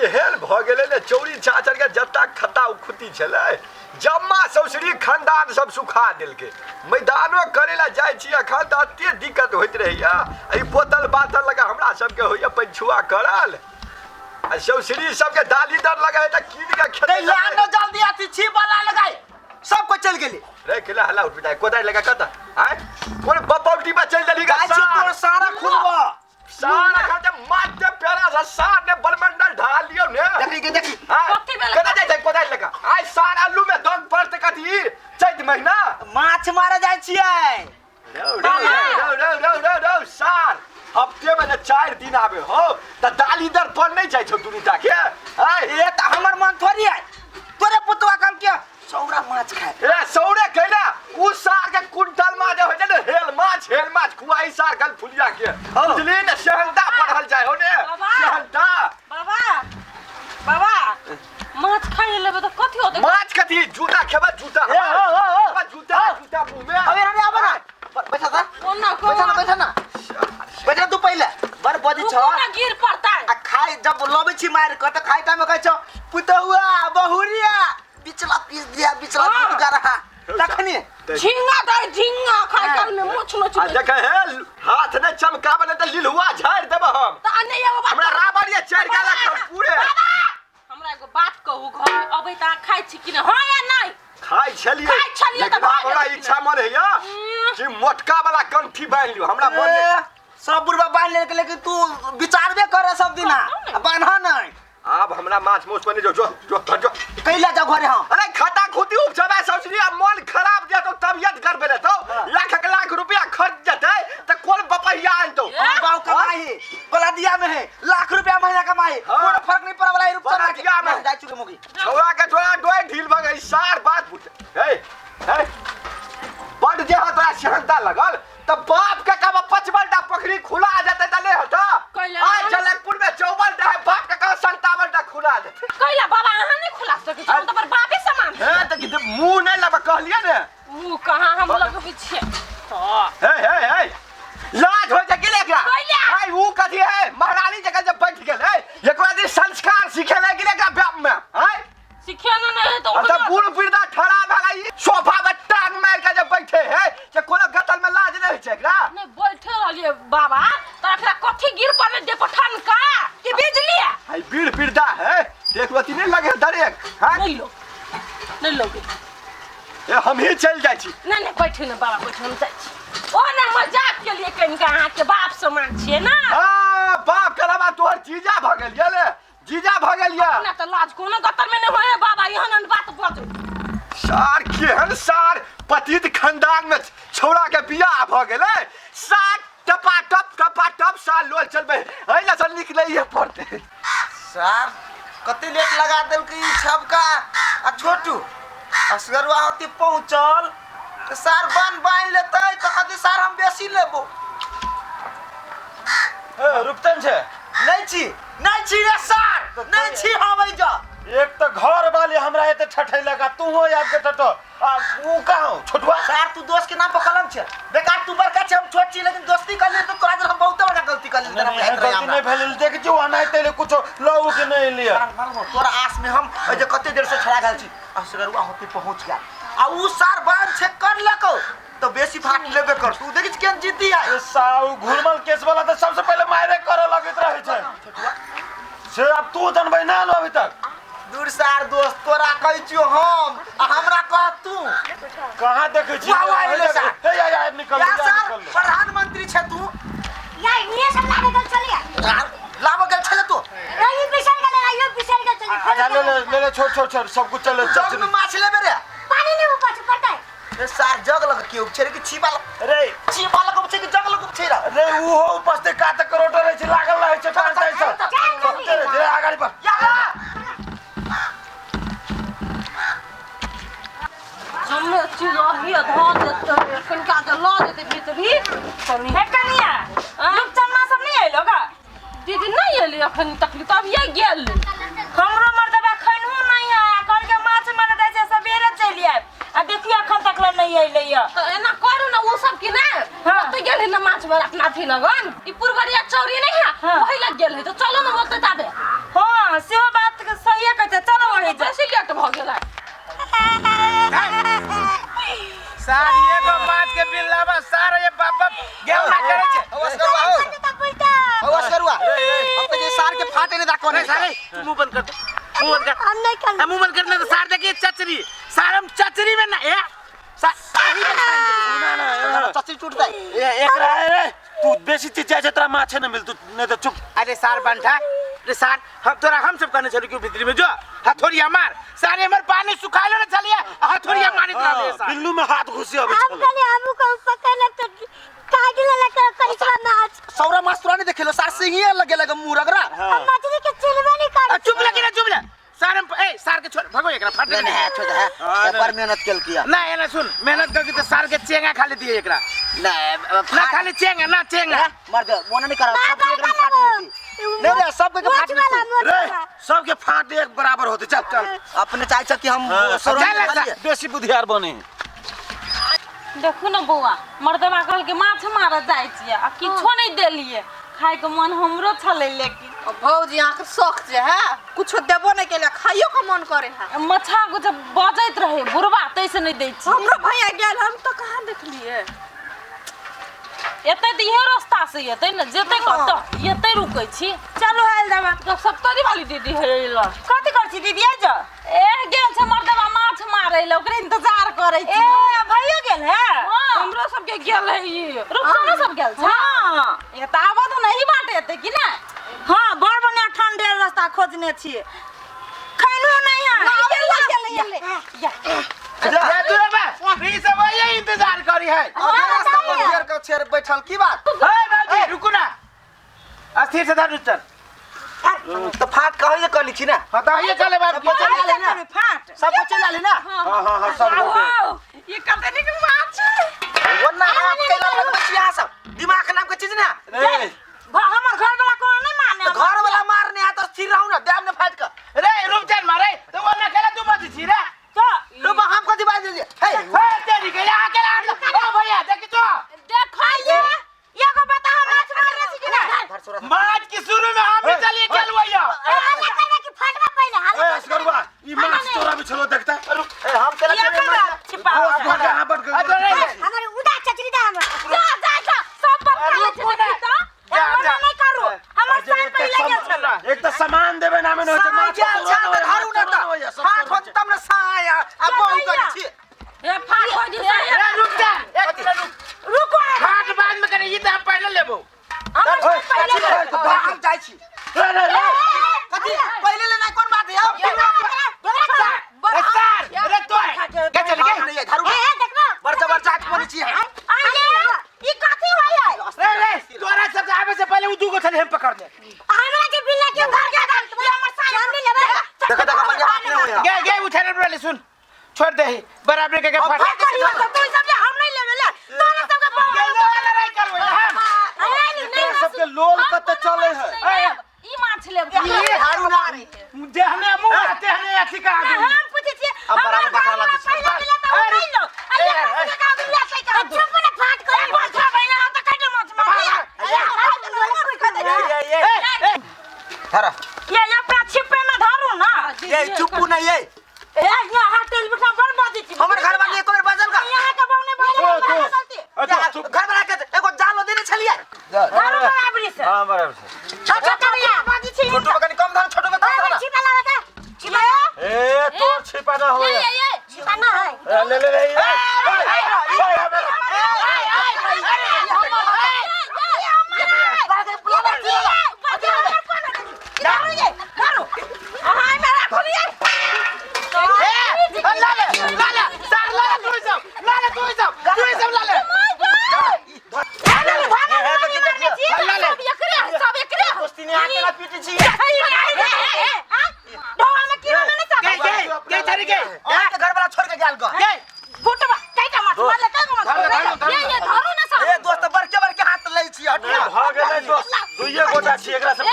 एहन भ गेलै ने चौरी चाचर के जत्ता खत्ता उखुती छलै जम्मा सौसरी खानदान सब सुखा देलकै मैदानो करे ला जाइ छी अखन त एते दिक्कत होइत रहैया ई बोतल बातल लगा हमरा सबके होइया पंछुआ करल आ सौसरी सबके डाली दर लगा है त कीन के खेतै लानो जल्दी आती छी वाला लगाई सब को चल गेली रे केला हला उठ बिटाई कोदाई लगा कत हैं कोन बपौटी में चल देली गाय छी तोर सारा खुलवा सारा खाते माथे प्यारा सा सार ने बलमंडल ढाल लियो ने देखी कदा जाय छै कोदाई लगा आइ सार आलू में दग पड़ते कथी चैत महीना माछ मारे जाय छियै रो सार हफ्ते में 4 दिन आवे हो त डाली दर पर नहीं जाय छौ दुनीटा के ए त हमर मन थोड़ी है तोरे पुतवा काम के सौरा माछ खाए ए सौरे कैला उ सार के कुंटल में जे होय छै ने हेल माछ खुआई सार गल फुलिया के बुझली ने सेहंता बढ़ल जाय हो ने सेहंता बाबा माछ खाइ लेबे त कथि होतै माछ कथि जूता खेबा जूता जूता मुंह में अबे रे आबे ना बैठा था बैठा ना बैठा तू पहले बर बजी छ ना गिर पड़ता है आ खाई जब लबे छी मार क त खाई टाइम कहै छ पुतहुआ बहुरिया बिचला पीस दिया बिचला टूट गा रहा तखनी झिंगा खाइ काल में मुछ नोच देखे है हाथ ने चमकाबे न त लिलहुआ झाड़ देबे हम त अन्ने एगो बात हमरा राबड़िया चढ़ गेला पूरे हमरा एगो बात कहू घर में अबै त खाइ छी कि न हां या नहीं खाइ छलिए त हमरा इच्छा मन है कि मोटका वाला कंठी बांध लियो हमरा मन सब बुढ़वा बांध ले लेकिन तू विचारबे करे सब दिना बांधा नहीं अब हमरा माछ मोस बने जो कैला जा घरे हम अरे खाता खुदी उपजबे ससुरी अब मन खराब दे तो तबियत गड़बे तो लाख रुपया खर्च जते त कोन बपैया आनतो गांव कमाई बलदिया में है लाख रुपया महीना कमाई कोई फर्क नहीं पड़े वाला रुपया में जा चुके मोगी छोरा के थोड़ा डोय ढील भ गई सार बात पूछ हे बड़ जे ह तोरा शहंता लगल त बाप के कब 55टा पोखरी खुला जते त ले हटा आज जलकपुर में 54टा है बाप के कब 57टा खुला देते कैला बाबा अहाँ नहीं खुला सके हम त पर बापे समान हे त कि मुंह नहीं लब कहलिए ने मुंह कहां हम लोग के पीछे हे लाज हो जा गेले क्या हाय वो कथि है महारानी जगह जब बैठ गेले एकरा दिन संस्कार सिखे ले गेले का बाप में हाय सिखे नहीं तो अच्छा बूढ़ बिरदा ठड़ा भलाई सोफा में टांग मार के जब बैठे है जे कोनो गतल में लाज नहीं छै एकरा नहीं बैठे रहलिए बाबा त एकरा कथि गिर पड़े दे पठान का कि बिजली हाय बीड़ बिरदा है देखबती नहीं लगे डायरेक्ट हां नहीं लोगे ए हम ही चल जाय छी नहीं बैठे न बाबा बैठे हम जाय छी ओ ना मजाक के लिए कहीं का अहाँ के बाप समान छिए ना हां बाप के अलावा तोहर जीजा भ गेल ये ले जीजा भ गेल ये ना त लाज कोनो गतर में नहीं होए बाबा यहन बात बोल सार केहन सार पतित खानदान में छौड़ा के बियाह भ गेलै सार टपा साल लोल चलबे हैला सन निकलै ये पड़ते सर कते लेट लगा देल कि छबका आ छोटू असगरवा होती पहुंचल तो सर बांध लेते तो कथि सर हम बेसी लेबो रुपतन छे नहीं छी रे सर नहीं छी हम जा एक तो घर वाले हमरा एते ठठै लगा तू हो याद के ठठो आ ऊ कहां छोटुआ सर तू दोस्त के नाम पर कलम छे बेकार तू बड़का छे हम छोट छी लेकिन दोस्ती कर ले तो तोरा हम बहुत बड़ा गलती कर ले गलती नहीं भेल देख जो अनाइ तेले कुछ लऊ के नहीं लिया तोरा आस में हम जे कते देर से खड़ा गेल छी असगरवा होती पहुंच गया आ ऊ सर बांध छे कर लको तो बेसी फाट लेबे कर तू देखि केन जीती है साउ घुरमल केस वाला तो सबसे पहले मारे करे लगत रहे छे छोटुआ से अब तू जनबै ना लो अभी तक दूर सार दोस्त तोरा कहै छियो हम आ हमरा कह तू कहां देखे छी हे यार निकल सर प्रधानमंत्री छे तू ये सब लागे गल चलिए लाबो गेल छले तू ये पिसल गल चलिए ले छोड़ सब कुछ चले जग में माछ लेबे रे पानी नहीं ऊपर पड़ता है ए सर जग लग के छे कि छी वाला रे छी वाला को छे कि जग लग छे रे ऊ हो उपस्थित काट करोट रहे छे लागल रहे छे पांच से जे आगाड़ी पर हमने चीज अभी धो देते कनका के ला देते भीतरी तनी है कनिया लोग चन्ना सब नहीं आइलो का दीदी नहीं आइली अखन तकलीफ अब ये गेल हमरो मर्दबा खनहु नहीं है कर के माछ मारे दे से सबेरे चली आए आ देखिए अखन तक नहीं आइले ये तो एना करू ना वो सब की ना तो गेल है ना माछ मारे अपना थी लगन ई पुरवरिया चौरी नहीं है वही लग गेल है तो चलो ना बोलते जाबे हां फाटे नहीं दाको नहीं सारे तू मुंह बंद कर दे मुंह बंद कर हम नहीं कर मुंह बंद करने तो सार देखिए चचरी सार हम चचरी में ना ए साही में खाएंगे चचरी टूटता है ए एक रहा तू बेसी चीज चाहिए तेरा माछे न मिल तू नहीं तो चुप अरे सार बनता अरे सार हम तोरा हम सब करने चली क्यों भीतरी में जो हथौड़िया मार सारे हमर पानी सुखा लो ना चलिए हथौड़िया मारी तेरा सार बिल्लू में हाथ घुसी अभी हम कल हम को पकड़ तो काहे के लगा करिसवा नाच सौरा मास्टरा ने देखेलो सार से ही लगे लगे मुंह रगड़ा हम मछली के चिलवा नहीं कर चुप लगी ना चुप ले सार हम ए सार के छोड़ भगो एकरा फट नहीं है छोड़ है पर मेहनत केल किया ना ये ना सुन मेहनत करके तो सार के चेंगा खाली दिए एकरा ना खाली चेंगा ना चेंगा मर्द मोना नहीं करा सब एकदम फाट नहीं नहीं सब के फाट नहीं रे सबके फाट एक बराबर होते चल चल अपने चाहे छ कि हम बेसी बुधियार बने देखू ना बौआ मर्दवा कहल के माछ मारत जाइ छियै आ किछो नहीं देलिए खाए के मन हमरो छले लेकिन भौजी आंख शौक जे है कुछ देबो नहीं केले खाइयो के मन करे है मछा कुछ बजैत रहे बुरबा तैसे नहीं दै छी हमरो भैया गेल हम तो कहां देखलिए एते दिहे रास्ता से एते न जेते कत एते रुकै छी चलो हेल जाबा तो सप्तरी वाली दीदी हेल कथि कर छी दीदी आज ए गेल छ मर्दवा माछ मारै ल ओकरे इंतजार करै छी ए भैया गेल है हमरो सब के गेल है ई रुकना सब गेल छ हां ये त आबद नहीं बाटे एते कि ना हां बड़ बढ़िया ठंडे रास्ता खोजने छी खैनो नहीं है या ये दुरबा ई सब ये इंतजार करी है रास्ता पर घेर के छेर बैठल की बात हे बाजी रुको ना अस्थिर से धर चल तो फाट कहि जे कली छी ना हां तो ये चले बात चला ले ना फाट सब चला ले ना हां सब ये कते निक माछ वरना आप केला लग बचिया सब दिमाग नाम के चीज ना हमर घर वाला को नहीं माने घर वाला मारने आ तो स्थिर रहू ना देम ने फाट के रे रुक चल मारे तो वो ना खेला तू मत छी रे तो हम को दिवाई दे हे हे तेरी के अकेला ओ भैया देख तो देखो ये को बता हम माछ मारने छी कि ना माछ की शुरू में हम भी चलिए चल भैया हल्ला करने की फटवा पहले हल्ला असगरवा ई माछ तोरा भी चलो देखता हम चला चले छिपा कहां पर हमारे उड़ा चचरी दा हम जा सब बात कर ले जा नहीं करू हमर साथ पहले गेल छल एक तो सामान देबे ना में न होते माछ तो धरू ना तो हाथ हो तम ना साया अब बहु करी छी ए फाट हो जी रे रुक जा एक मिनट रुको हाथ बाद में करे ई तो हम पहले लेबो हमर साथ पहले हम जाई छी रे कथि पहले ले ना कोन बात है सर रे तो के चल के धरू देखो बड़ जबरदस्त बनी छी ई कथि होय है रे तोरा सब आवे से पहले उ दू को छले हम पकड़ ले हमरा के बिल्ला क्यों घर के दाम तुम्हारे हमर साथ हम नहीं लेबे देखो बन बात नहीं होया गे उठा रे सुन छोड़ दे बराबर के फाट तू सब हम नहीं लेबे ले तोरा सब के गे लड़ाई करबे हम नहीं सबके लोल कते चले है ई माछ ले ये हारू ना देहने मुंह देहने अथी का आगे हम पूछे छी अब बराबर बकरा लग पहले मिला तो नहीं लो अरे का बिल्ला से का चुप ना फाट कर माछ भैया तो काटे माछ धरा ये अपना छिपे में धरू ना ये चुप्पू नहीं ये ए यहाँ होटल में बर्बादी थी हमर घर वाले एक बार बजल का यहाँ का बहुने बोले अच्छा चुप घर वाला के एगो जालो देने छलिए धरू बराबरी से हां बराबर से छोटा करिया बाजी छी छोटो में कनी कम धान छोटो में धान ना छिपा लगा का छिपा ए तो छिपा ना हो ये छिपा ना है ले घर वाला छोड़ के गेल ग फुटबा काटा माछ मार ले का ये धरू ना सब ए दोस्त बड़के बड़के हाथ ले छी हट भाग गेलै दोस्त दुइये गोटा छी एकरा सब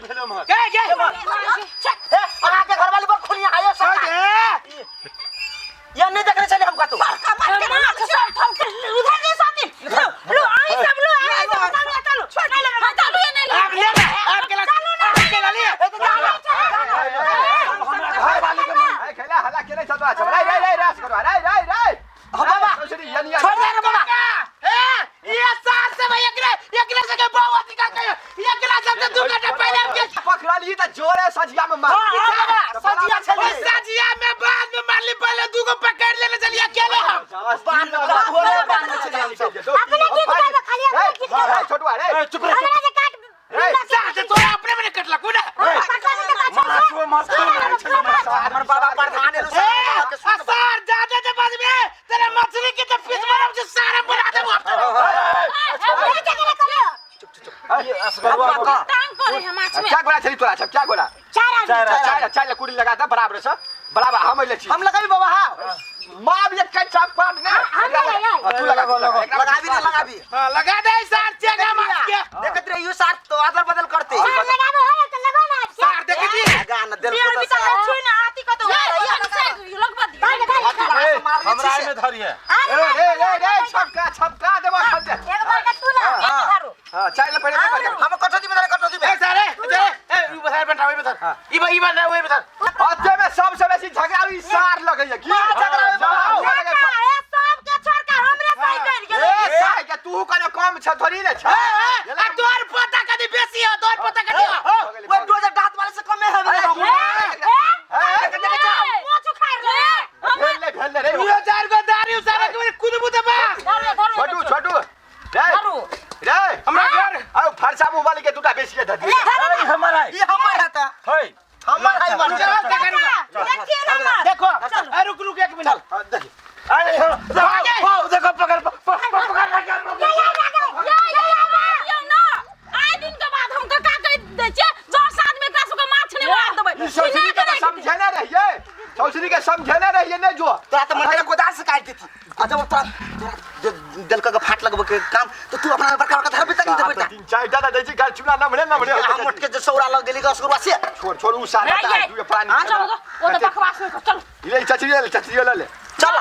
भेलो मत ए आहा के घर वाली पर खुनिया आयो सब ये नहीं देखने चले हम का तू माछ सब उधर के साथी लो आई सब लो आई सब चलो छोड़ ले चलो ये नहीं आप ले आप केला ले हमरा घर वाली के मन खेला हला केले छ तो छ रे रास करो रे बाबा ससुरी यानी छोड़ दे रे बाबा ए ये सास से भाई एकरा से के बाबा दिखा के एकरा से तू काटे पहले चली त जोरे सजिया में मार सजिया चली सजिया में बाद में मार ली पहले दू को पकड़ लेने चलिए अकेले हम बांध में चले हम सब अपने गीत गावे खाली अपने गीत गावे छोटू अरे चुप रह हमरा जे काट साथ तो अपने में कटला को ना हमर बाबा प्रधान है सर ज्यादा जे बाद में तेरे मछली के तो पीस मारब जे सारा बना दे ये असगरुआ का टांग करे हम माछ में क्या गोला चली तोरा सब क्या गोला चार कुड़ी लगा था बराबर से बराबर हम ले छी हम लगाबी बाबा हां मार ये कई चाप काट ना तू लगा लगाबी ना लगाबी हां लगा दे सर चेगा मार के देखत रहियो साथ तो अदल बदल करते लगावे हो तो लगो ना सर देख दी गाना दिल बियर को भी तो छुई ना आती को तो ये लगवा दी हमरा में धरिए रे छपका देबो खल दे एक बार का तू ना धरो हां चाय ले पड़े हम कटोती में कटोती में ए सर ए ई बधाई बैठा ओए बता ई बना ओए बता अते में सबसे बेसी झगड़ा ई सार लगैया की झगड़ा सब के छोड़ के हमरे सही कर गेले ए साय के तू कने कम छ थोड़ी ने छ आ तोर पोता कदी बेसी हो तोर पोता कदी हो वो डोजर दांत वाले से कम है मोछ खाइ रे भेल रे ये चार को दारू सारा के कुदबू दबा छोटू रे हमरा घर आओ फरसा मोबाइल के दुटा बेसी के धदी हमारा ये हमर है त है हमर है मन देखो रुक एक मिनट देखो पकड़ सौसरी के समझने रहिए नहीं जो तोरा तो मंडे गोदार से काट देती अच्छा तोरा दिल का फाट लगबे के काम तो तू अपना बड़का बड़का धरबे तक नहीं देबे तीन चार दादा दैची गाल चुना ना भरे हम मोट के जो सौरा लग गेली गसगुरवा से छोड़ उ सारा तू पानी चलो वो तो बकवास में चलो ले चचरी ले चल